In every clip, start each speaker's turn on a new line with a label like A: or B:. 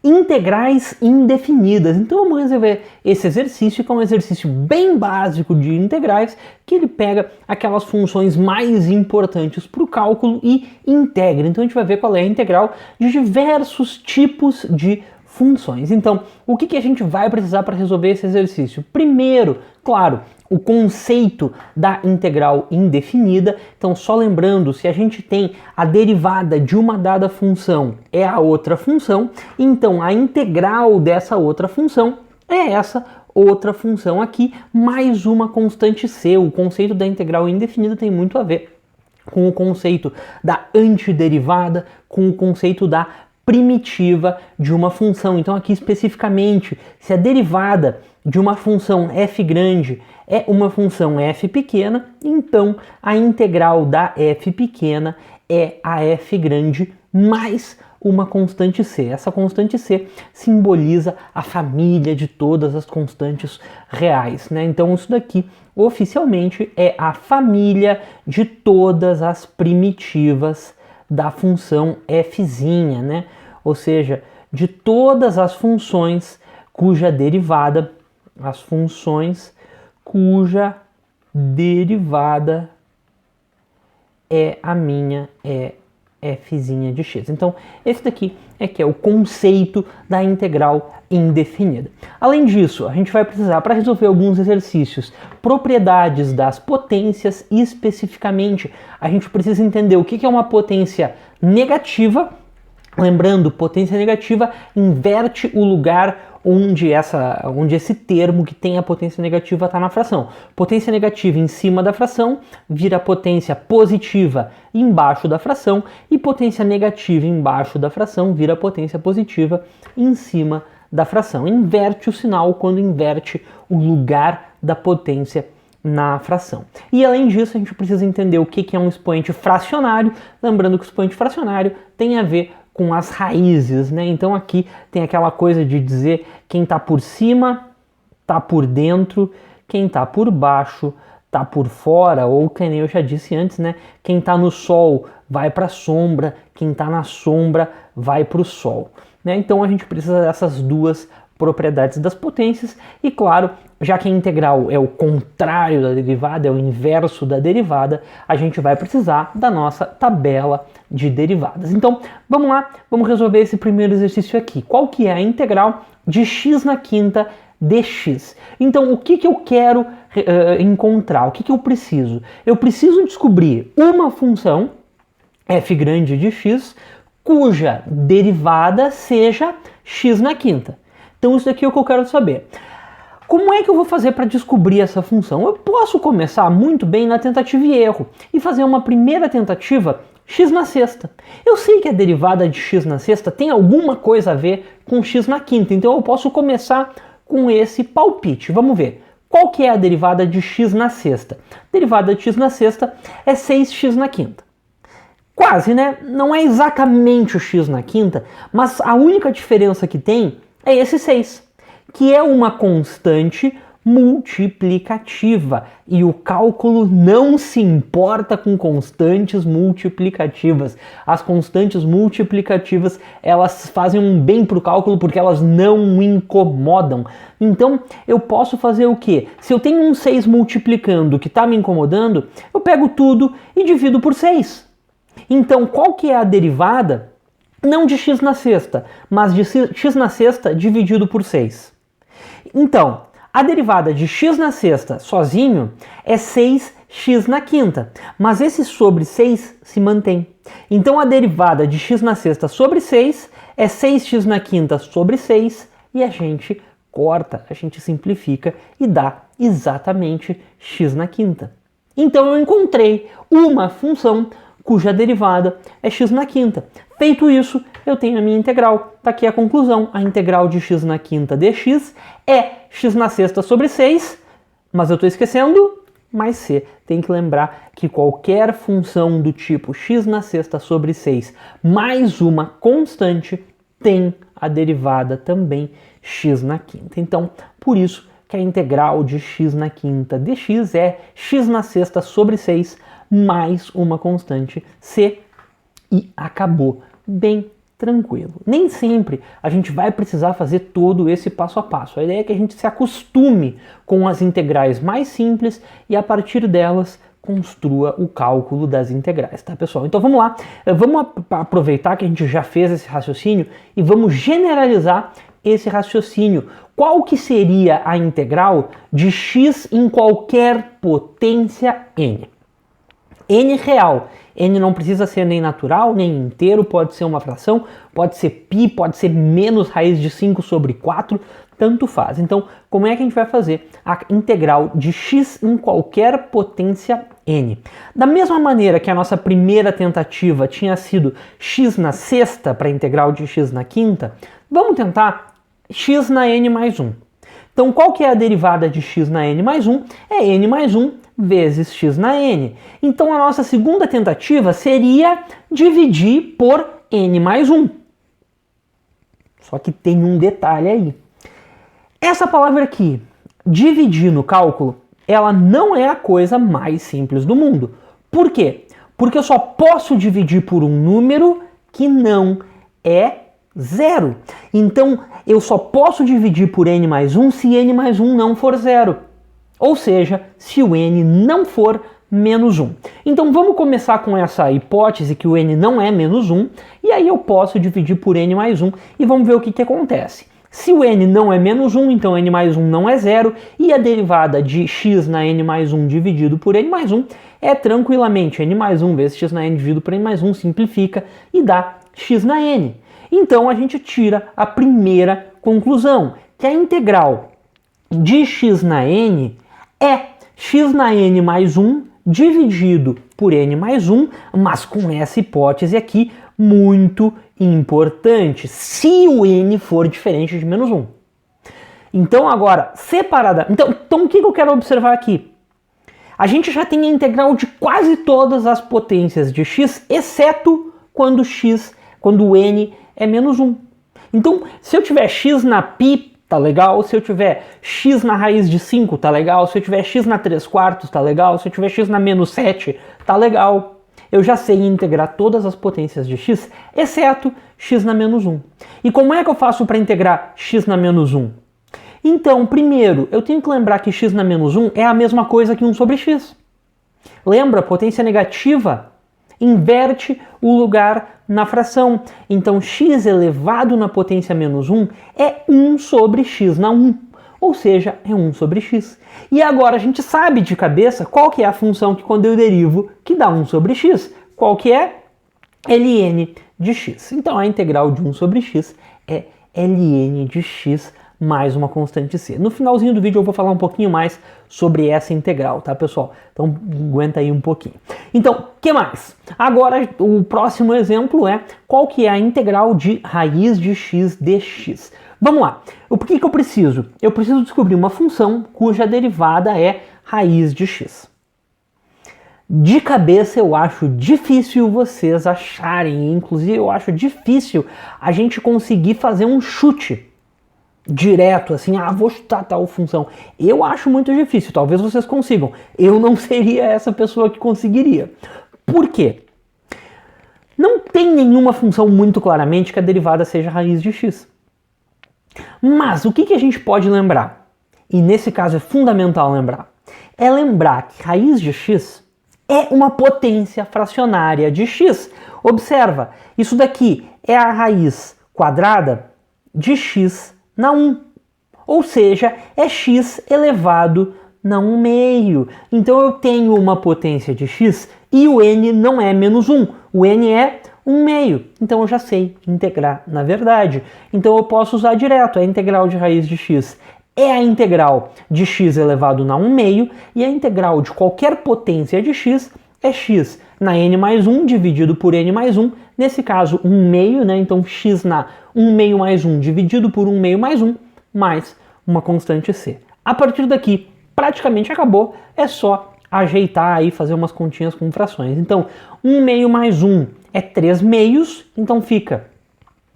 A: integrais indefinidas. Então vamos resolver esse exercício, que é um exercício bem básico de integrais, que ele pega aquelas funções mais importantes para o cálculo e integra. Então a gente vai ver qual é a integral de diversos tipos de funções. Então, o que a gente vai precisar para resolver esse exercício? Primeiro, claro, o conceito da integral indefinida. Então, só lembrando, se a gente tem a derivada de uma dada função é a outra função, então a integral dessa outra função é essa outra função aqui, mais uma constante c. O conceito da integral indefinida tem muito a ver com o conceito da antiderivada, com o conceito da primitiva de uma função. Então aqui especificamente, se a derivada de uma função f grande é uma função f pequena, então a integral da f pequena é a f grande mais uma constante c. Essa constante c simboliza a família de todas as constantes reais, né? Então isso daqui oficialmente é a família de todas as primitivas da função fzinha, né? Ou seja, de todas as funções cuja derivada, as funções cuja derivada é a minha fzinha de x. Então, esse daqui é que é o conceito da integral indefinida. Além disso, a gente vai precisar, para resolver alguns exercícios, propriedades das potências, e especificamente a gente precisa entender o que é uma potência negativa. Lembrando, potência negativa inverte o lugar onde esse termo que tem a potência negativa está na fração. Potência negativa em cima da fração vira potência positiva embaixo da fração, e potência negativa embaixo da fração vira potência positiva em cima da fração. Inverte o sinal quando inverte o lugar da potência na fração. E além disso, a gente precisa entender o que é um expoente fracionário. Lembrando que o expoente fracionário tem a ver com as raízes, né? Então aqui tem aquela coisa de dizer quem está por cima está por dentro, quem está por baixo está por fora, ou que nem eu já disse antes, né? Quem está no sol vai para a sombra, quem está na sombra vai para o sol, né? Então a gente precisa dessas duas propriedades das potências e, claro, já que a integral é o contrário da derivada, é o inverso da derivada, a gente vai precisar da nossa tabela de derivadas. Então, vamos lá, vamos resolver esse primeiro exercício aqui. Qual que é a integral de x na quinta dx? Então, o que eu quero encontrar? O que eu preciso? Eu preciso descobrir uma função, f grande de x, cuja derivada seja x na quinta. Então, isso daqui é o que eu quero saber. Como é que eu vou fazer para descobrir essa função? Eu posso começar muito bem na tentativa e erro e fazer uma primeira tentativa x na sexta. Eu sei que a derivada de x na sexta tem alguma coisa a ver com x na quinta, então eu posso começar com esse palpite. Vamos ver. Qual que é a derivada de x na sexta? A derivada de x na sexta é 6x na quinta. Quase, né? Não é exatamente o x na quinta, mas a única diferença que tem é esse 6, que é uma constante multiplicativa, e o cálculo não se importa com constantes multiplicativas. As constantes multiplicativas, elas fazem um bem para o cálculo porque elas não incomodam. Então, eu posso fazer o quê? Se eu tenho um 6 multiplicando que está me incomodando, eu pego tudo e divido por 6. Então, qual que é a derivada? Não de x na sexta, mas de x na sexta dividido por 6. Então, a derivada de x na sexta sozinho é 6x na quinta, mas esse sobre 6 se mantém. Então, a derivada de x na sexta sobre 6 é 6x na quinta sobre 6, e a gente corta, a gente simplifica e dá exatamente x na quinta. Então, eu encontrei uma função cuja derivada é x na quinta. Feito isso, eu tenho a minha integral. Está aqui a conclusão. A integral de x na quinta dx é x na sexta sobre 6, mas eu estou esquecendo mais c. Tem que lembrar que qualquer função do tipo x na sexta sobre 6 mais uma constante tem a derivada também x na quinta. Então, por isso que a integral de x na quinta dx é x na sexta sobre 6 mais uma constante c, e acabou. Bem tranquilo. Nem sempre a gente vai precisar fazer todo esse passo a passo. A ideia é que a gente se acostume com as integrais mais simples e a partir delas construa o cálculo das integrais, tá, pessoal? Então vamos lá, vamos aproveitar que a gente já fez esse raciocínio e vamos generalizar esse raciocínio. Qual que seria a integral de x em qualquer potência n? N real. N não precisa ser nem natural, nem inteiro, pode ser uma fração, pode ser π, pode ser menos raiz de 5 sobre 4, tanto faz. Então, como é que a gente vai fazer a integral de x em qualquer potência n? Da mesma maneira que a nossa primeira tentativa tinha sido x na sexta para a integral de x na quinta, vamos tentar x na n mais 1. Então, qual que é a derivada de x na n mais 1? É n mais 1 vezes x na n. Então, a nossa segunda tentativa seria dividir por n mais 1. Só que tem um detalhe aí. Essa palavra aqui, dividir no cálculo, ela não é a coisa mais simples do mundo. Por quê? Porque eu só posso dividir por um número que não é zero. Então, eu só posso dividir por n mais 1 se n mais 1 não for zero. Ou seja, se o n não for menos 1. Então vamos começar com essa hipótese que o n não é menos 1, e aí eu posso dividir por n mais 1 e vamos ver o que acontece. Se o n não é menos 1, então n mais 1 não é zero, e a derivada de x na n mais 1 dividido por n mais 1 é tranquilamente n mais 1 vezes x na n dividido por n mais 1, simplifica e dá x na n. Então a gente tira a primeira conclusão, que a integral de x na n é x na n mais 1 dividido por n mais 1, mas com essa hipótese aqui muito importante, se o n for diferente de menos 1. Então agora, separada... Então o que eu quero observar aqui? A gente já tem a integral de quase todas as potências de x, exceto quando o n é menos 1. Então, se eu tiver x na π, tá legal. Se eu tiver x na raiz de 5, tá legal. Se eu tiver x na 3/4, tá legal. Se eu tiver x na menos 7, tá legal. Eu já sei integrar todas as potências de x, exceto x na menos 1. E como é que eu faço para integrar x na menos 1? Então, primeiro, eu tenho que lembrar que x na menos 1 é a mesma coisa que 1 sobre x. Lembra? Potência negativa inverte o lugar na fração. Então, x elevado na potência menos 1 é 1 sobre x na 1. Ou seja, é 1 sobre x. E agora a gente sabe de cabeça qual que é a função que quando eu derivo que dá 1 sobre x. Qual que é? ln de x. Então, a integral de 1 sobre x é ln de x mais uma constante c. No finalzinho do vídeo eu vou falar um pouquinho mais sobre essa integral, tá, pessoal? Então aguenta aí um pouquinho. Então, o que mais? Agora o próximo exemplo é qual que é a integral de raiz de x dx. Vamos lá. O que eu preciso? Eu preciso descobrir uma função cuja derivada é raiz de x. De cabeça eu acho difícil vocês acharem, inclusive eu acho difícil a gente conseguir fazer um chute direto, assim, vou chutar tal função. Eu acho muito difícil, talvez vocês consigam. Eu não seria essa pessoa que conseguiria. Por quê? Não tem nenhuma função muito claramente que a derivada seja raiz de x. Mas o que a gente pode lembrar? E nesse caso é fundamental lembrar. É lembrar que raiz de x é uma potência fracionária de x. Observa, isso daqui é a raiz quadrada de x na 1, ou seja, é x elevado na 1 meio. Então eu tenho uma potência de x e o n não é menos 1, o n é 1 meio. Então eu já sei integrar na verdade. Então eu posso usar direto a integral de raiz de x. É a integral de x elevado na 1 meio e a integral de qualquer potência de x é x na n mais 1 dividido por n mais 1, nesse caso 1 meio, né? Então x na 1 meio mais 1 dividido por 1 meio mais 1, mais uma constante c. A partir daqui, praticamente acabou, é só ajeitar aí, fazer umas continhas com frações. Então, 1 meio mais 1 é 3 meios, então fica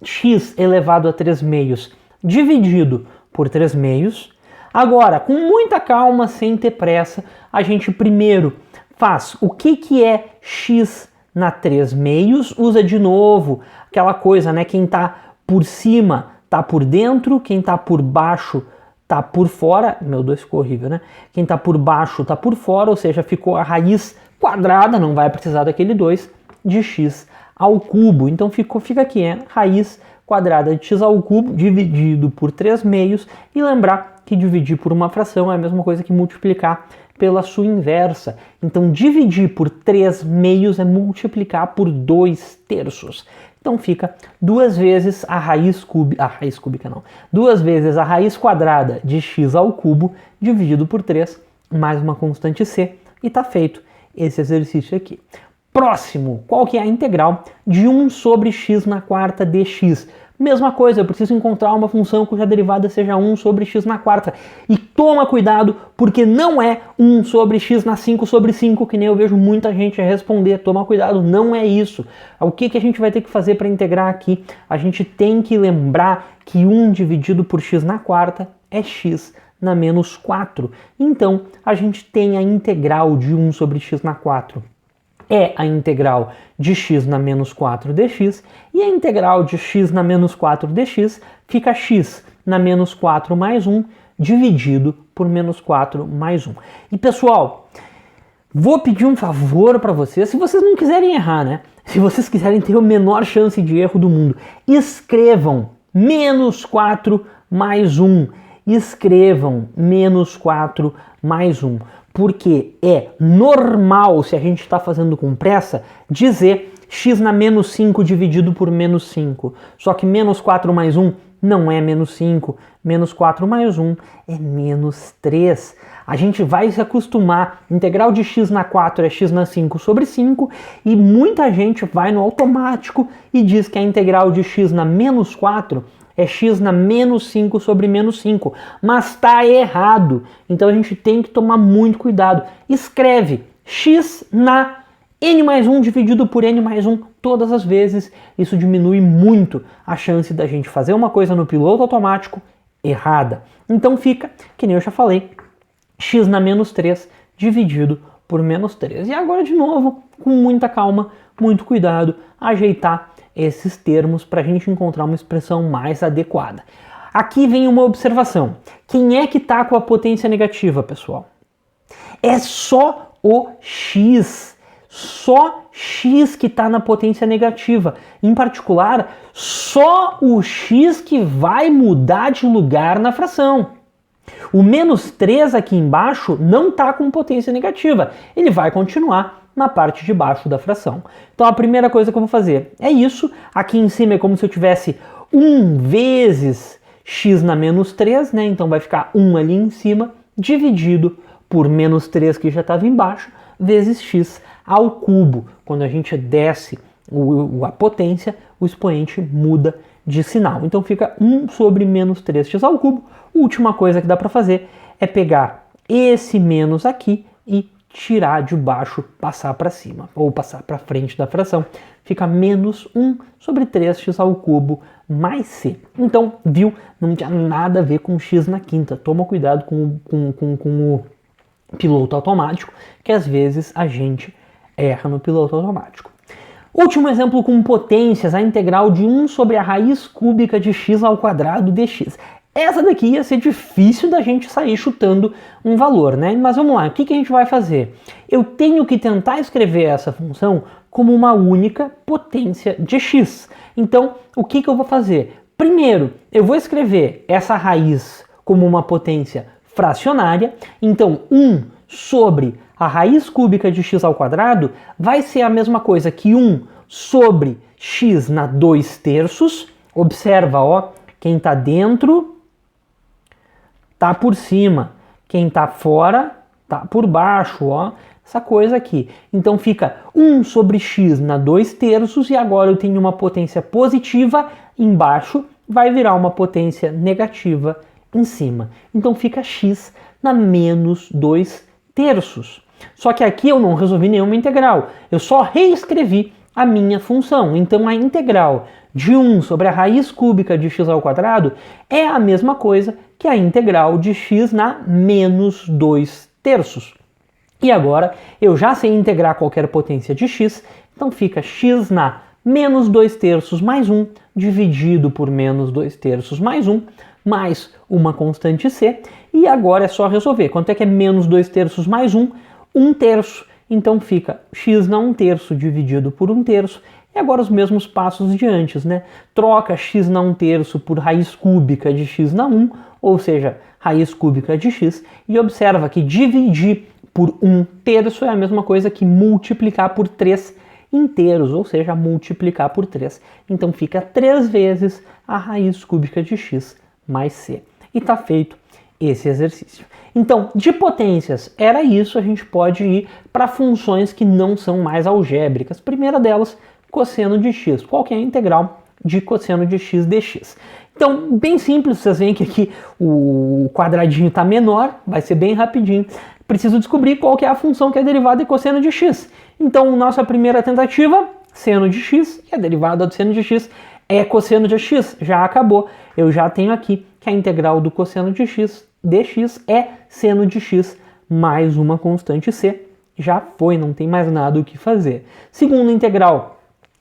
A: x elevado a 3 meios dividido por 3 meios. Agora, com muita calma, sem ter pressa, a gente primeiro faz o que é x na 3 meios, usa de novo aquela coisa, né? Quem está por cima está por dentro, quem está por baixo está por fora. Meu Deus, ficou horrível, né? Quem está por baixo está por fora, ou seja, ficou a raiz quadrada, não vai precisar daquele 2, de x ao cubo. Então fica aqui, raiz quadrada de x ao cubo dividido por 3 meios. E lembrar que dividir por uma fração é a mesma coisa que multiplicar pela sua inversa. Então dividir por 3 meios é multiplicar por 2 terços. Então fica 2 vezes a raiz cúbica não, 2 vezes a raiz quadrada de x ao cubo dividido por 3, mais uma constante c, e está feito esse exercício aqui. Próximo, qual que é a integral de 1 sobre x na quarta dx? Mesma coisa, eu preciso encontrar uma função cuja derivada seja 1 sobre x na quarta. E toma cuidado, porque não é 1 sobre x na 5 sobre 5, que nem eu vejo muita gente responder. Toma cuidado, não é isso. O que a gente vai ter que fazer para integrar aqui? A gente tem que lembrar que 1 dividido por x na quarta é x na menos 4. Então, a gente tem a integral de 1 sobre x na 4. É a integral de x na menos 4 dx, e a integral de x na menos 4 dx fica x na menos 4 mais 1 dividido por menos 4 mais 1. E pessoal, vou pedir um favor para vocês, se vocês não quiserem errar, né? Se vocês quiserem ter a menor chance de erro do mundo, escrevam menos 4 mais 1. Escrevam menos 4 mais 1. Porque é normal, se a gente está fazendo com pressa, dizer x na menos 5 dividido por menos 5. Só que menos 4 mais 1 não é menos 5. Menos 4 mais 1 é menos 3. A gente vai se acostumar. Integral de x na 4 é x na 5 sobre 5. E muita gente vai no automático e diz que a integral de x na menos 4 é x na menos 5 sobre menos 5, mas está errado. Então a gente tem que tomar muito cuidado. Escreve x na n mais 1 dividido por n mais 1 todas as vezes. Isso diminui muito a chance da gente fazer uma coisa no piloto automático errada. Então fica, que nem eu já falei, x na menos 3 dividido por menos 3. E agora de novo, com muita calma, muito cuidado, ajeitar esses termos para a gente encontrar uma expressão mais adequada. Aqui vem uma observação. Quem é que está com a potência negativa, pessoal? É só o x. Só x que está na potência negativa. Em particular, só o x que vai mudar de lugar na fração. O menos 3 aqui embaixo não está com potência negativa. Ele vai continuar na parte de baixo da fração. Então a primeira coisa que eu vou fazer é isso. Aqui em cima é como se eu tivesse 1 vezes x na menos 3, né? Então vai ficar 1 ali em cima, dividido por menos 3 que já estava embaixo, vezes x ao cubo. Quando a gente desce a potência, o expoente muda de sinal. Então fica 1 sobre menos 3x ao cubo. Última coisa que dá para fazer é pegar esse menos aqui e tirar de baixo, passar para cima, ou passar para frente da fração. Fica menos 1 sobre 3x ao cubo mais c. Então, viu? Não tinha nada a ver com x na quinta. Toma cuidado com o piloto automático, que às vezes a gente erra no piloto automático. Último exemplo com potências, a integral de 1 sobre a raiz cúbica de x ao quadrado dx. Essa daqui ia ser difícil da gente sair chutando um valor, né? Mas vamos lá, o que a gente vai fazer? Eu tenho que tentar escrever essa função como uma única potência de x. Então, o que eu vou fazer? Primeiro, eu vou escrever essa raiz como uma potência fracionária. Então, 1 sobre a raiz cúbica de x ao quadrado vai ser a mesma coisa que 1 sobre x na 2 terços. Observa, ó, quem está dentro tá por cima, quem tá fora tá por baixo, ó, essa coisa aqui. Então fica 1 sobre x na 2 terços, e agora eu tenho uma potência positiva embaixo, vai virar uma potência negativa em cima. Então fica x na menos 2 terços. Só que aqui eu não resolvi nenhuma integral, eu só reescrevi a minha função. Então a integral de 1 sobre a raiz cúbica de x ao quadrado é a mesma coisa que a integral de x na menos 2 terços. E agora eu já sei integrar qualquer potência de x, Então fica x na menos 2/3 mais 1 dividido por menos 2/3 mais 1 mais uma constante c. E agora é só resolver. Quanto é que é menos 2/3 mais 1? 1/3. Então fica x na 1/3 dividido por 1/3. E agora os mesmos passos de antes, né? Troca x na 1/3 por raiz cúbica de x na 1, ou seja, raiz cúbica de x, e observa que dividir por 1/3 é a mesma coisa que multiplicar por 3 inteiros, ou seja, multiplicar por 3. Então fica 3 vezes a raiz cúbica de x mais c. E está feito esse exercício. Então, de potências era isso, a gente pode ir para funções que não são mais algébricas. Primeira delas, cosseno de x. Qual que é a integral de cosseno de x dx? Então, bem simples, vocês veem que aqui o quadradinho está menor, vai ser bem rapidinho. Preciso descobrir qual que é a função que é derivada de cosseno de x. Então, nossa primeira tentativa, seno de x, e a derivada do seno de x é cosseno de x. Já acabou. Eu já tenho aqui que a integral do cosseno de x dx é seno de x mais uma constante c. Já foi, não tem mais nada o que fazer. Segunda integral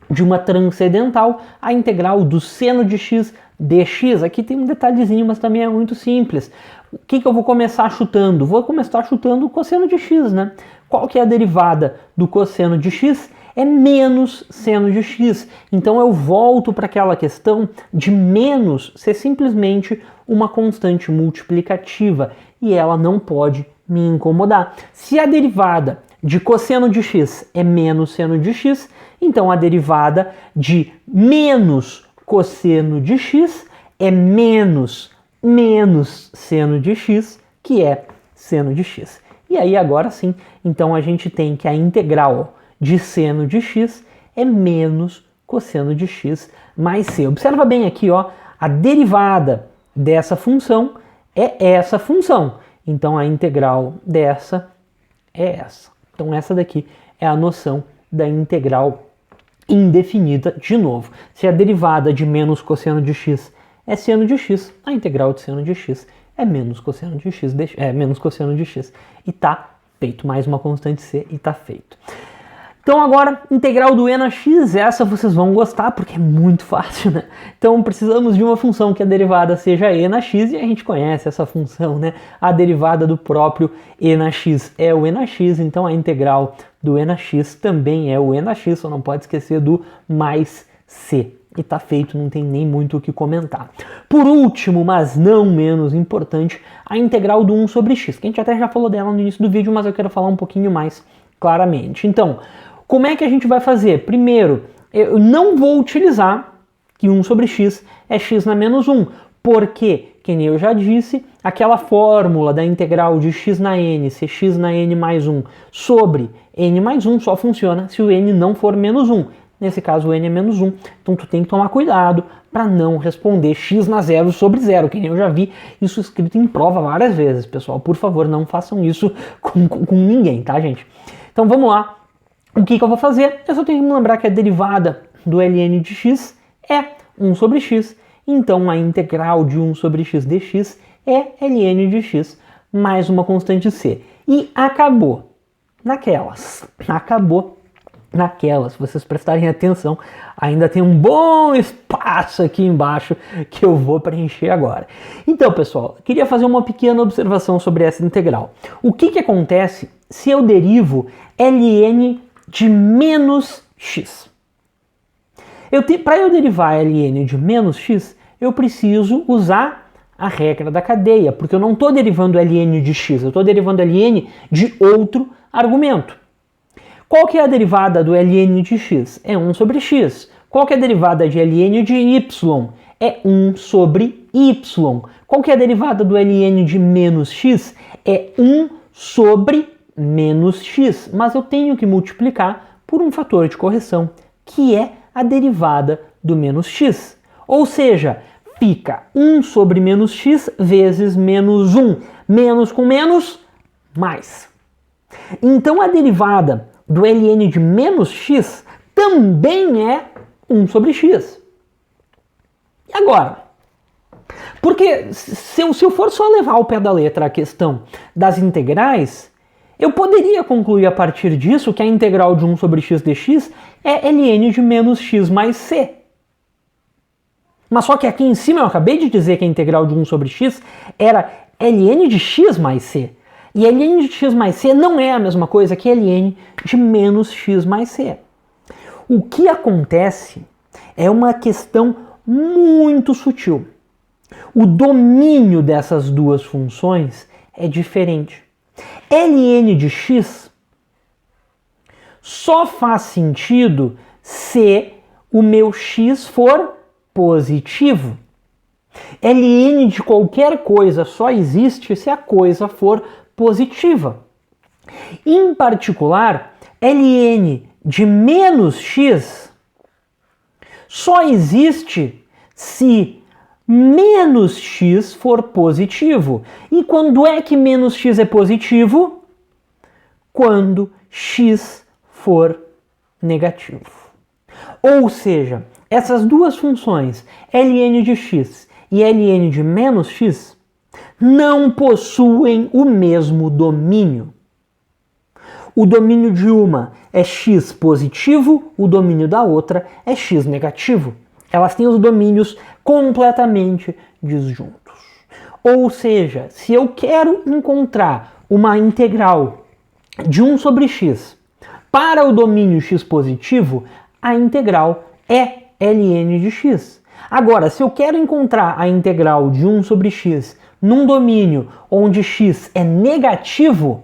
A: de uma transcendental, a integral do seno de x dx. Aqui tem um detalhezinho, mas também é muito simples. O que eu vou começar chutando? Vou começar chutando o cosseno de x, né? Qual que é a derivada do cosseno de x? É menos seno de x. Então eu volto para aquela questão de menos ser simplesmente uma constante multiplicativa e ela não pode me incomodar. Se a derivada de cosseno de x é menos seno de x, então a derivada de menos cosseno de x é menos seno de x, que é seno de x. E aí agora sim, então a gente tem que a integral de seno de x é menos cosseno de x mais c. Observa bem aqui, ó, a derivada dessa função é essa função. Então a integral dessa é essa. Então essa daqui é a noção da integral indefinida de novo. Se a derivada de menos cosseno de x é seno de x, a integral de seno de x é menos cosseno de x, e tá feito. Mais uma constante c e tá feito. Então agora, integral do e na x, essa vocês vão gostar porque é muito fácil, né? Então precisamos de uma função que a derivada seja e na x, e a gente conhece essa função, né? A derivada do próprio e na x é o e na x, então a integral do e na x também é o e na x, só não pode esquecer do mais c. E tá feito, não tem nem muito o que comentar. Por último, mas não menos importante, a integral do 1 sobre x, que a gente até já falou dela no início do vídeo, mas eu quero falar um pouquinho mais claramente. Então, como é que a gente vai fazer? Primeiro, eu não vou utilizar que 1 sobre x é x na menos 1, porque, que nem eu já disse, aquela fórmula da integral de x na n ser x na n mais 1 sobre n mais 1 só funciona se o n não for menos 1. Nesse caso, o n é menos 1, então tu tem que tomar cuidado para não responder x na 0 sobre 0, que nem eu já vi isso escrito em prova várias vezes, pessoal. Por favor, não façam isso com ninguém, tá, gente? Então vamos lá. O que eu vou fazer? Eu só tenho que me lembrar que a derivada do ln de x é 1 sobre x, então a integral de 1 sobre x dx é ln de x mais uma constante c. E acabou naquelas. Se vocês prestarem atenção, ainda tem um bom espaço aqui embaixo que eu vou preencher agora. Então, pessoal, queria fazer uma pequena observação sobre essa integral. O que acontece se eu derivo ln de menos x? Para eu derivar ln de menos x, eu preciso usar a regra da cadeia, porque eu não estou derivando ln de x, eu estou derivando ln de outro argumento. Qual que é a derivada do ln de x? É 1 sobre x. Qual que é a derivada de ln de y? É 1 sobre y. Qual que é a derivada do ln de menos x? É 1 sobre menos x. Mas eu tenho que multiplicar por um fator de correção, que é a derivada do menos x. Ou seja, fica 1 sobre menos x vezes menos 1. Menos com menos, mais. Então a derivada do ln de menos x também é 1 sobre x. E agora? Porque se eu for só levar ao pé da letra a questão das integrais, Eu poderia concluir a partir disso que a integral de 1 sobre x dx é ln de menos x mais c. Mas só que aqui em cima eu acabei de dizer que a integral de 1 sobre x era ln de x mais c. E ln de x mais c não é a mesma coisa que ln de menos x mais c. O que acontece é uma questão muito sutil. O domínio dessas duas funções é diferente. ln de x só faz sentido se o meu x for positivo. ln de qualquer coisa só existe se a coisa for positiva. Em particular, ln de menos x só existe se menos x for positivo. E quando é que menos x é positivo? Quando x for negativo. Ou seja, essas duas funções, ln de x e ln de menos x, não possuem o mesmo domínio. O domínio de uma é x positivo, o domínio da outra é x negativo. Elas têm os domínios completamente disjuntos. Ou seja, se eu quero encontrar uma integral de 1 sobre x para o domínio x positivo, a integral é ln de x. Agora, se eu quero encontrar a integral de 1 sobre x num domínio onde x é negativo,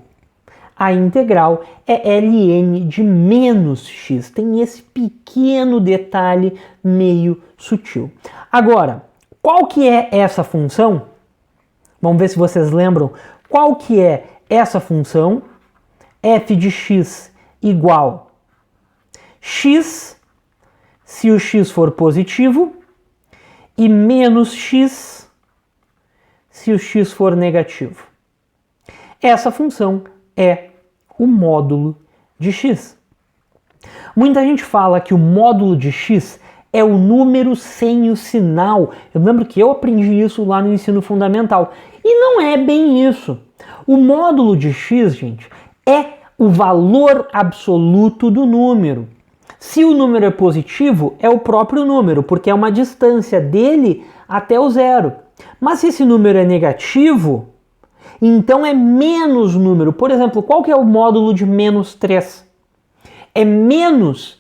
A: a integral é ln de menos x. Tem esse pequeno detalhe meio sutil. Agora, qual que é essa função? Vamos ver se vocês lembram. Qual que é essa função? F de x igual x, se o x for positivo, e menos x, se o x for negativo. Essa função é o módulo de x. Muita gente fala que o módulo de x é o número sem o sinal. Eu lembro que eu aprendi isso lá no ensino fundamental. E não é bem isso. O módulo de x, gente, é o valor absoluto do número. Se o número é positivo, é o próprio número, porque é uma distância dele até o zero. Mas se esse número é negativo, então é menos número. Por exemplo, qual que é o módulo de menos 3? É menos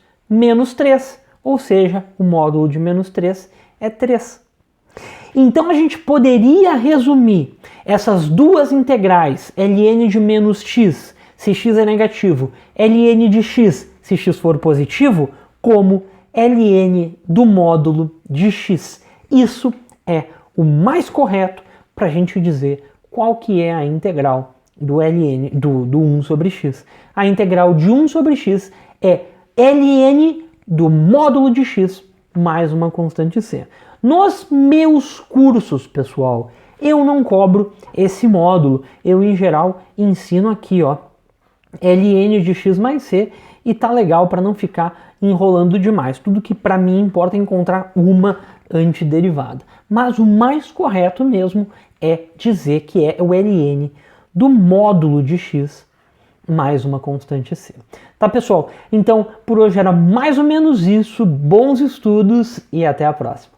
A: 3. Ou seja, o módulo de menos 3 é 3. Então a gente poderia resumir essas duas integrais, ln de menos x, se x é negativo, ln de x, se x for positivo, como ln do módulo de x. Isso é o mais correto para a gente dizer qual que é a integral do 1 sobre x. A integral de 1 sobre x é ln do módulo de x mais uma constante c. Nos meus cursos, pessoal, eu não cobro esse módulo. Eu, em geral, ensino aqui, ó, ln de x mais c, e tá legal para não ficar enrolando demais. Tudo que para mim importa é encontrar uma antiderivada. Mas o mais correto mesmo é dizer que é o ln do módulo de x mais uma constante c. Tá, pessoal? Então, por hoje era mais ou menos isso. Bons estudos e até a próxima.